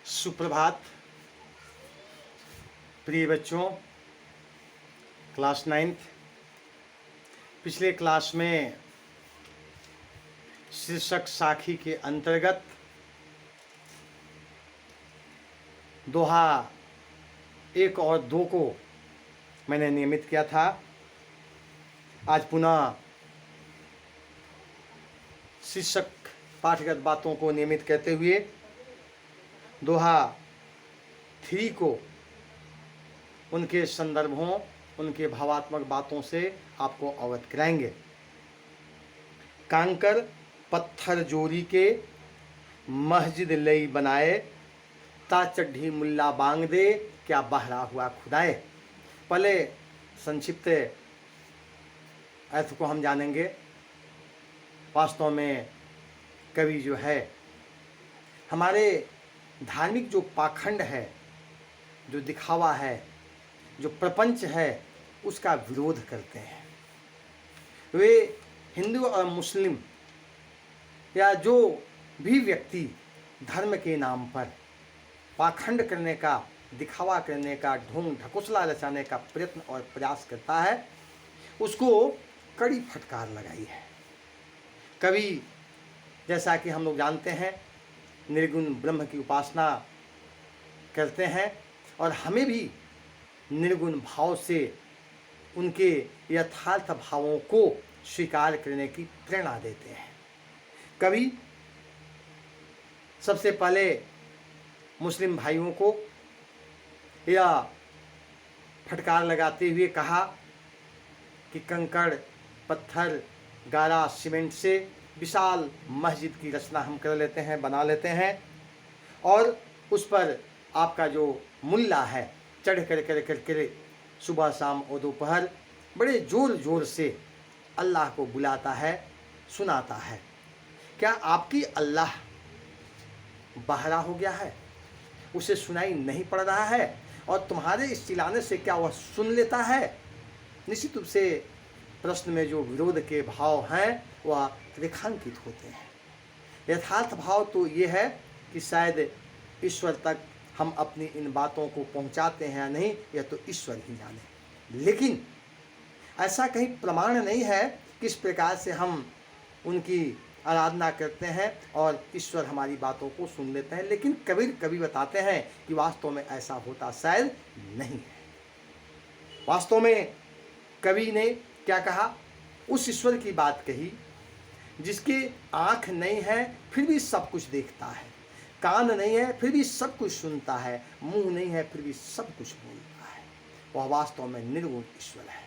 सुप्रभात प्रिय बच्चों। क्लास 9th पिछले क्लास में शीर्षक साखी के अंतर्गत दोहा 1 और 2 को मैंने नियमित किया था। आज पुनः शीर्षक पाठगत बातों को नियमित करते हुए दोहा 3 को उनके संदर्भों, उनके भावात्मक बातों से आपको अवगत कराएंगे। कांकर पत्थर जोरी के मस्जिद लई बनाए, ता चढ़ी मुल्ला बांग दे, क्या बहरा हुआ खुदाए। पहले संक्षिप्त अर्थ को हम जानेंगे। वास्तव में कवि जो है हमारे धार्मिक जो पाखंड है, जो दिखावा है, जो प्रपंच है, उसका विरोध करते हैं। वे हिंदू और मुस्लिम या जो भी व्यक्ति धर्म के नाम पर पाखंड करने का, दिखावा करने का, ढोंग ढकोसला रचाने का प्रयत्न और प्रयास करता है, उसको कड़ी फटकार लगाई है। कवि, जैसा कि हम लोग जानते हैं, निर्गुण ब्रह्म की उपासना करते हैं और हमें भी निर्गुण भाव से उनके यथार्थ भावों को स्वीकार करने की प्रेरणा देते हैं। कवि सबसे पहले मुस्लिम भाइयों को यह फटकार लगाते हुए कहा कि कंकड़, पत्थर, गारा, सीमेंट से विशाल मस्जिद की रचना हम कर लेते हैं, बना लेते हैं और उस पर आपका जो मुल्ला है चढ़ कर सुबह शाम और दोपहर बड़े ज़ोर ज़ोर से अल्लाह को बुलाता है, सुनाता है। क्या आपकी अल्लाह बहरा हो गया है? उसे सुनाई नहीं पड़ रहा है? और तुम्हारे इस चिल्लाने से क्या वह सुन लेता है? निश्चित रूप से प्रश्न में जो विरोध के भाव हैं वह रेखांकित होते हैं। यथार्थ भाव तो ये है कि शायद ईश्वर तक हम अपनी इन बातों को पहुंचाते हैं या नहीं, यह तो ईश्वर ही जाने। लेकिन ऐसा कहीं प्रमाण नहीं है कि इस प्रकार से हम उनकी आराधना करते हैं और ईश्वर हमारी बातों को सुन लेते हैं। लेकिन कभी बताते हैं कि वास्तव में ऐसा होता शायद नहीं है। वास्तव में कवि ने क्या कहा? उस ईश्वर की बात कही जिसके आँख नहीं है फिर भी सब कुछ देखता है, कान नहीं है फिर भी सब कुछ सुनता है, मुंह नहीं है फिर भी सब कुछ बोलता है। वह वास्तव में निर्गुण ईश्वर है।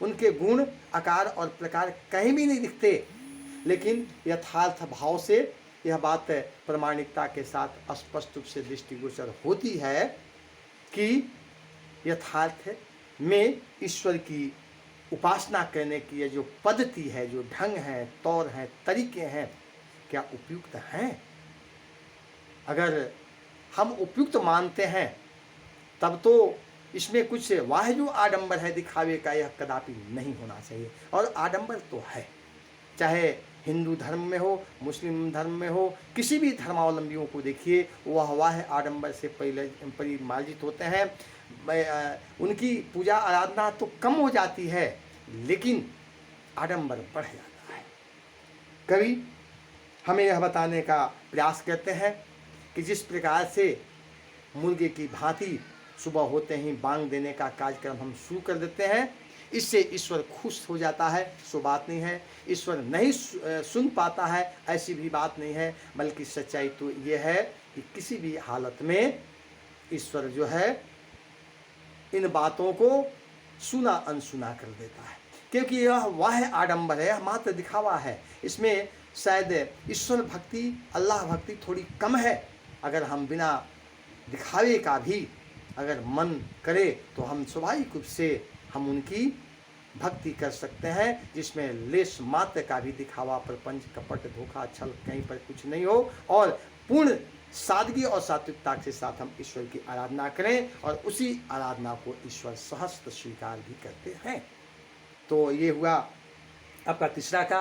उनके गुण, आकार और प्रकार कहीं भी नहीं दिखते, लेकिन यथार्थ भाव से यह बात प्रामाणिकता के साथ स्पष्ट रूप से दृष्टिगोचर होती है कि यथार्थ में ईश्वर की उपासना करने की ये जो पद्धति है, जो ढंग है, तौर है, तरीके हैं, क्या उपयुक्त हैं? अगर हम उपयुक्त मानते हैं तब तो इसमें कुछ वाह जो आडंबर है दिखावे का, यह कदापि नहीं होना चाहिए। और आडंबर तो है, चाहे हिंदू धर्म में हो, मुस्लिम धर्म में हो, किसी भी धर्मावलंबियों को देखिए, वह वाह आडंबर से परिमार्जित होते हैं। उनकी पूजा आराधना तो कम हो जाती है, लेकिन आडंबर बढ़ जाता है। कवि हमें यह बताने का प्रयास करते हैं कि जिस प्रकार से मुर्गे की भांति सुबह होते ही बांग देने का कार्यक्रम हम शुरू कर देते हैं, इससे ईश्वर खुश हो जाता है, सो बात नहीं है। ईश्वर नहीं सुन पाता है, ऐसी भी बात नहीं है। बल्कि सच्चाई तो ये है कि किसी भी हालत में ईश्वर जो है इन बातों को सुना अनसुना कर देता है, क्योंकि यह वाह आडंबर है, यह मात्र दिखावा है। इसमें शायद ईश्वर भक्ति, अल्लाह भक्ति थोड़ी कम है। अगर हम बिना दिखावे का भी अगर मन करे तो हम स्वाभाविक रूप से हम उनकी भक्ति कर सकते हैं, जिसमें लेश मात्र का भी दिखावा, प्रपंच, कपट, धोखा, छल कहीं पर कुछ नहीं हो, और पूर्ण सादगी और सात्विकता के साथ हम ईश्वर की आराधना करें और उसी आराधना को ईश्वर सहस्त्र स्वीकार भी करते हैं। तो ये हुआ आपका तीसरा का।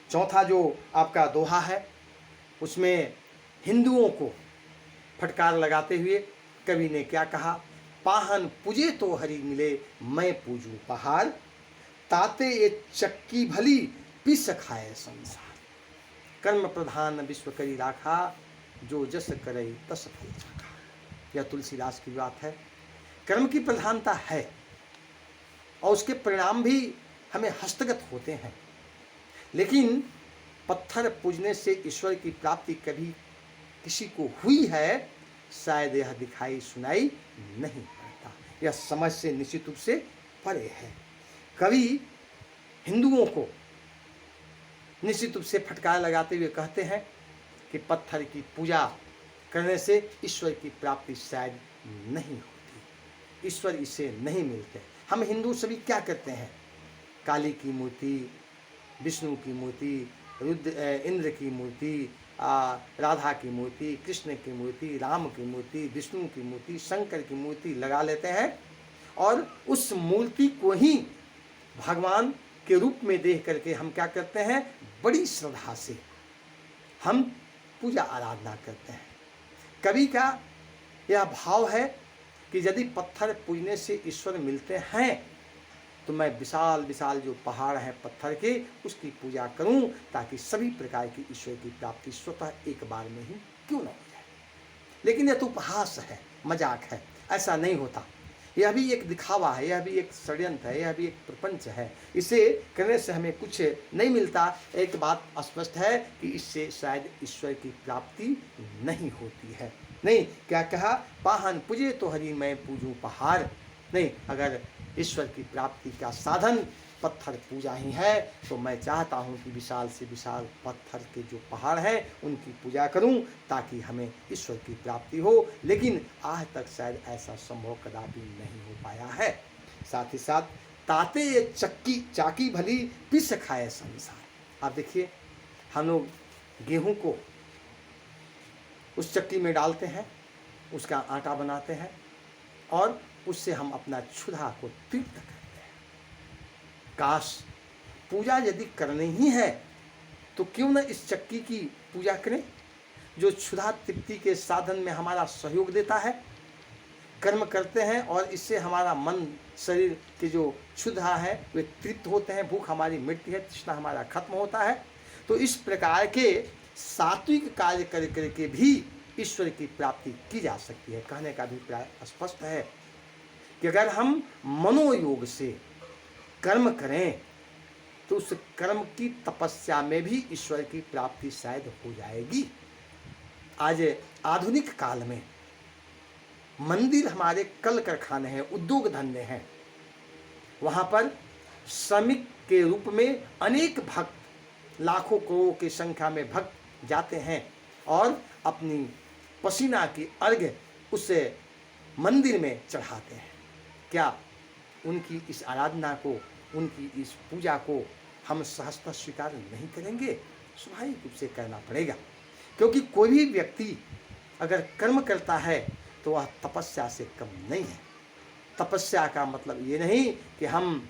चौथा जो आपका दोहा है उसमें हिंदुओं को फटकार लगाते हुए कवि ने क्या कहा, पाहन पूजे तो हरि मिले, मैं पूजू पहाड़, ताते ये चक्की भली, पिस खाए संसार। कर्म प्रधान विश्व करी राखा, जो जस करे तस फल चाखा। यह तुलसीदास की बात है। कर्म की प्रधानता है और उसके परिणाम भी हमें हस्तगत होते हैं, लेकिन पत्थर पूजने से ईश्वर की प्राप्ति कभी किसी को हुई है, शायद यह दिखाई सुनाई नहीं पड़ता। यह समझ से निश्चित रूप से परे है। कवि हिंदुओं को निश्चित रूप से फटकार लगाते हुए कहते हैं कि पत्थर की पूजा करने से ईश्वर की प्राप्ति शायद नहीं होती, ईश्वर इसे नहीं मिलते। हम हिंदू सभी क्या करते हैं, काली की मूर्ति, विष्णु की मूर्ति, इंद्र की मूर्ति, राधा की मूर्ति, कृष्ण की मूर्ति, राम की मूर्ति, विष्णु की मूर्ति, शंकर की मूर्ति लगा लेते हैं और उस मूर्ति को ही भगवान के रूप में देख करके हम क्या करते हैं, बड़ी श्रद्धा से हम पूजा आराधना करते हैं। कवि का यह भाव है कि यदि पत्थर पूजने से ईश्वर मिलते हैं तो मैं विशाल विशाल जो पहाड़ हैं पत्थर के, उसकी पूजा करूं ताकि सभी प्रकार की ईश्वर की प्राप्ति स्वतः एक बार में ही क्यों न हो जाए। लेकिन यह तो उपहास है, मजाक है, ऐसा नहीं होता। यह भी एक दिखावा है, यह भी एक षड्यंत्र है, यह भी एक प्रपंच है। इसे करने से हमें कुछ नहीं मिलता। एक बात स्पष्ट है कि इससे शायद ईश्वर की प्राप्ति नहीं होती है। नहीं, क्या कहा, पाहन पूजे तो हरि मैं पूजूं पहाड़। नहीं, अगर ईश्वर की प्राप्ति का साधन पत्थर पूजा ही है तो मैं चाहता हूँ कि विशाल से विशाल पत्थर के जो पहाड़ हैं उनकी पूजा करूँ ताकि हमें ईश्वर की प्राप्ति हो। लेकिन आज तक शायद ऐसा संभव कदापि नहीं हो पाया है। साथ ही साथ ताते ये चाकी भली, पिस खाए संसार। आप देखिए, हम लोग गेहूँ को उस चक्की में डालते हैं, उसका आटा बनाते हैं और उससे हम अपना क्षुधा को तृप्त करते हैं। काश पूजा यदि करनी ही है तो क्यों न इस चक्की की पूजा करें जो क्षुधा तृप्ति के साधन में हमारा सहयोग देता है। कर्म करते हैं और इससे हमारा मन, शरीर के जो क्षुधा है वे तृप्त होते हैं, भूख हमारी मिटती है, तृष्णा हमारा खत्म होता है। तो इस प्रकार के सात्विक कार्य कर करके भी ईश्वर की प्राप्ति की जा सकती है। कहने का अभिप्राय स्पष्ट है कि अगर हम मनोयोग से कर्म करें तो उस कर्म की तपस्या में भी ईश्वर की प्राप्ति शायद हो जाएगी। आज आधुनिक काल में मंदिर हमारे कल कारखाने हैं, उद्योग धंधे हैं। वहाँ पर श्रमिक के रूप में अनेक भक्त, लाखों करोड़ों की संख्या में भक्त जाते हैं और अपनी पसीना की अर्घ्य उस मंदिर में चढ़ाते हैं। क्या उनकी इस आराधना को, उनकी इस पूजा को हम सहजता स्वीकार नहीं करेंगे? स्वाभाविक रूप से करना पड़ेगा, क्योंकि कोई भी व्यक्ति अगर कर्म करता है तो वह तपस्या से कम नहीं है। तपस्या का मतलब ये नहीं कि हम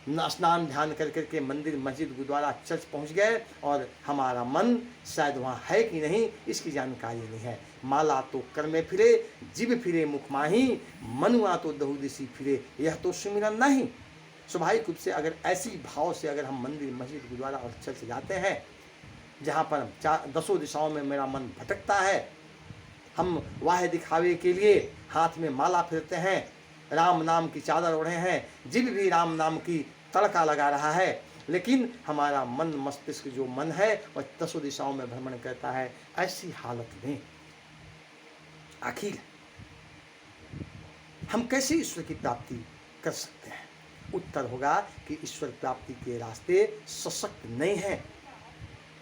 स्नान ध्यान कर करके मंदिर, मस्जिद, गुरुद्वारा, चर्च पहुंच गए और हमारा मन शायद वहाँ है कि नहीं इसकी जानकारी नहीं है। माला तो कर में फिरे, जीव फिरे मुख माही, मनुआ तो दहु दिशी फिरे, यह तो सुमिरन नहीं। स्वाभाविक रूप से अगर ऐसी भाव से अगर हम मंदिर, मस्जिद, गुरुद्वारा और चर्च जाते हैं जहाँ पर दसों दिशाओं में मेरा मन भटकता है, हम वाह दिखावे के लिए हाथ में माला फिरते हैं, राम नाम की चादर ओढ़े हैं, जीव भी राम नाम की तड़का लगा रहा है, लेकिन हमारा मन, मस्तिष्क जो मन है वह दसों दिशाओं में भ्रमण करता है। ऐसी हालत में आखिर हम कैसे ईश्वर की प्राप्ति कर सकते हैं? उत्तर होगा कि ईश्वर प्राप्ति के रास्ते सशक्त नहीं हैं।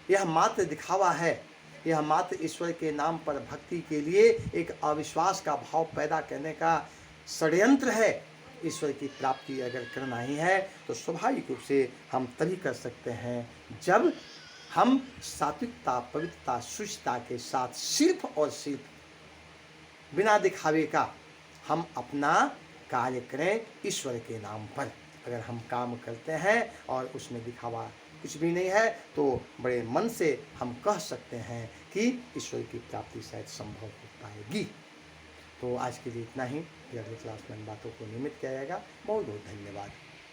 यह मात्र दिखावा है, यह मात्र ईश्वर के नाम पर भक्ति के लिए एक अविश्वास का भाव पैदा करने का षड्यंत्र है। ईश्वर की प्राप्ति अगर करना ही है तो स्वाभाविक रूप से हम तभी कर सकते हैं जब हम सात्विकता, पवित्रता, शुचिता के साथ सिर्फ और सिर्फ बिना दिखावे का हम अपना कार्य करें ईश्वर के नाम पर। अगर हम काम करते हैं और उसमें दिखावा कुछ भी नहीं है, तो बड़े मन से हम कह सकते हैं कि ईश्वर की प्राप्ति शायद संभव हो पाएगी। तो आज के लिए इतना ही। अगली क्लास में इन बातों को नियमित किया जाएगा। बहुत बहुत धन्यवाद।